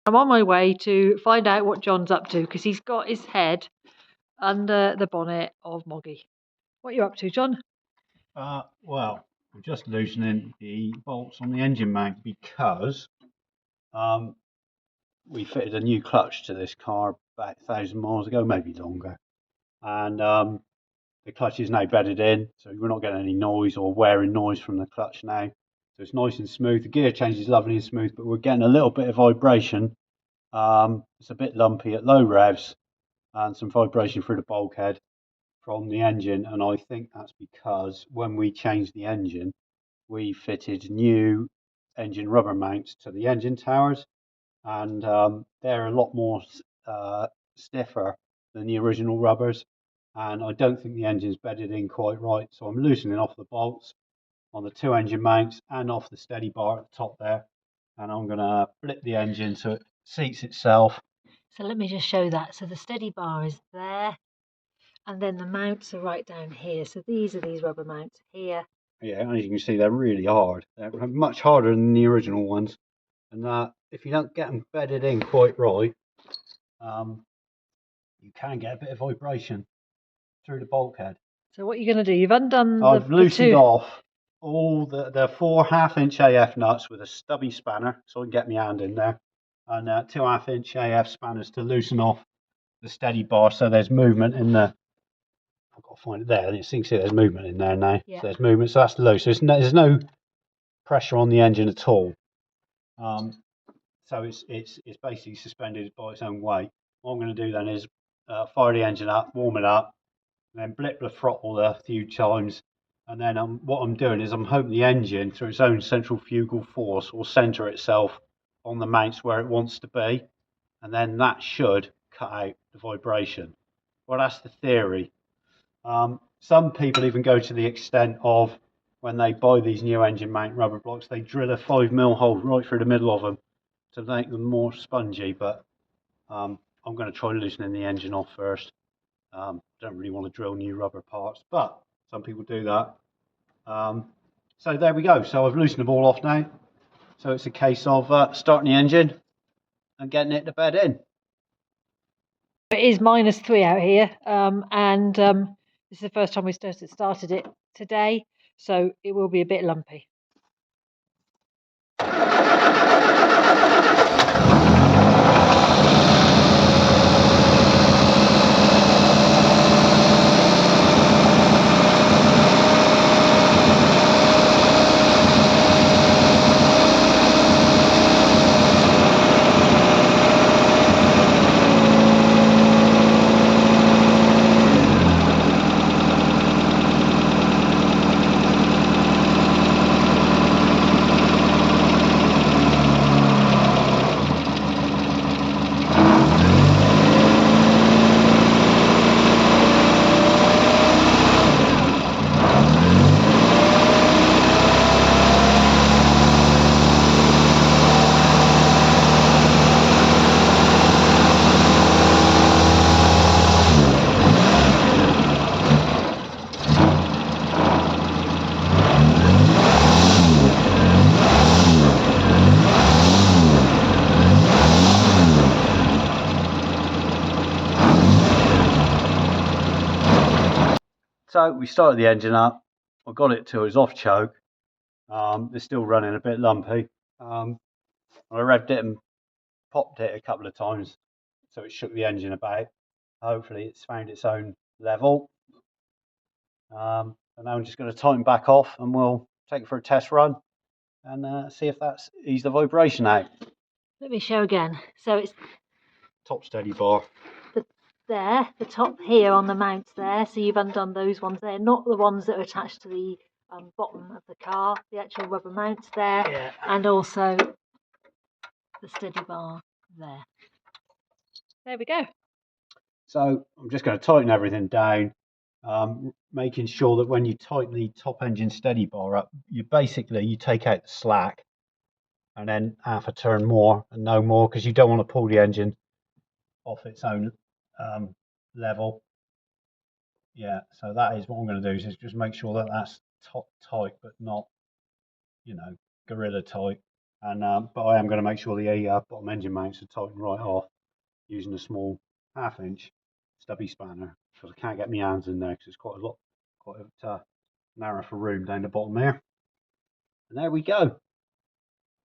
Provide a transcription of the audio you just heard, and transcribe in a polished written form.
I'm on my way to find out what John's up to because he's got his head under the bonnet of Moggy. What are you up to, John? Well, I'm just loosening the bolts on the engine mount because we fitted a new clutch to this car about 1,000 miles ago, maybe longer, and the clutch is now bedded in, so we're not getting any noise or wearing noise from the clutch now. So it's nice and smooth. The gear change is lovely and smooth, but we're getting a little bit of vibration. It's a bit lumpy at low revs and some vibration through the bulkhead from the engine, and I think that's because when we changed the engine, we fitted new engine rubber mounts to the engine towers, and they're a lot more stiffer than the original rubbers, and I don't think the engine's bedded in quite right, so I'm loosening off the bolts on the two engine mounts and off the steady bar at the top there, and I'm going to flip the engine so it seats itself. So let me just show that. So the steady bar is there, and then the mounts are right down here. So these are these rubber mounts here. Yeah, as you can see, they're really hard. They're much harder than the original ones, and if you don't get them bedded in quite right, you can get a bit of vibration through the bulkhead. So what are you going to do? You've undone I've loosened the two. off all the 4 1/2-inch AF nuts with a stubby spanner, so I can get my hand in there, and 2 1/2-inch AF spanners to loosen off the steady bar, so there's movement in the. I've got to find it there. You can see there's movement in there now. Yeah. So there's movement, so that's loose. So there's no pressure on the engine at all. So it's basically suspended by its own weight. What I'm going to do then is fire the engine up, warm it up, and then blip the throttle a few times. And then what I'm doing is I'm hoping the engine, through its own centrifugal force, will centre itself on the mounts where it wants to be. And then that should cut out the vibration. Well, that's the theory. Some people even go to the extent of, when they buy these new engine mount rubber blocks, they drill a 5mm hole right through the middle of them to make them more spongy. But I'm going to try loosening the engine off first. Don't really want to drill new rubber parts, but some people do that. So there we go. So I've loosened them all off now. So it's a case of starting the engine and getting it to bed in. It is -3 out here, and this is the first time we started it today, so it will be a bit lumpy. So we started the engine up. I got it to its off choke. It's still running a bit lumpy. I revved it and popped it a couple of times, so it shook the engine about. Hopefully it's found its own level. And now I'm just going to tighten back off, and we'll take it for a test run and see if that's eased the vibration out. Let me show again. So it's Top steady bar. the top here on the mounts there. So you've undone those ones there, not the ones that are attached to the bottom of the car, the actual rubber mounts there, Yeah. and also the steady bar there. There we go. So I'm just going to tighten everything down, making sure that when you tighten the top engine steady bar up, you take out the slack and then half a turn more and no more, because you don't want to pull the engine off its own level. Yeah, so that is what I'm going to do, is just make sure that that's top tight, but not, gorilla tight. And but I am going to make sure the bottom engine mounts are tightened right off using a small 1/2 inch stubby spanner, because I can't get my hands in there because it's quite a lot, quite narrow for room down the bottom there. And there we go.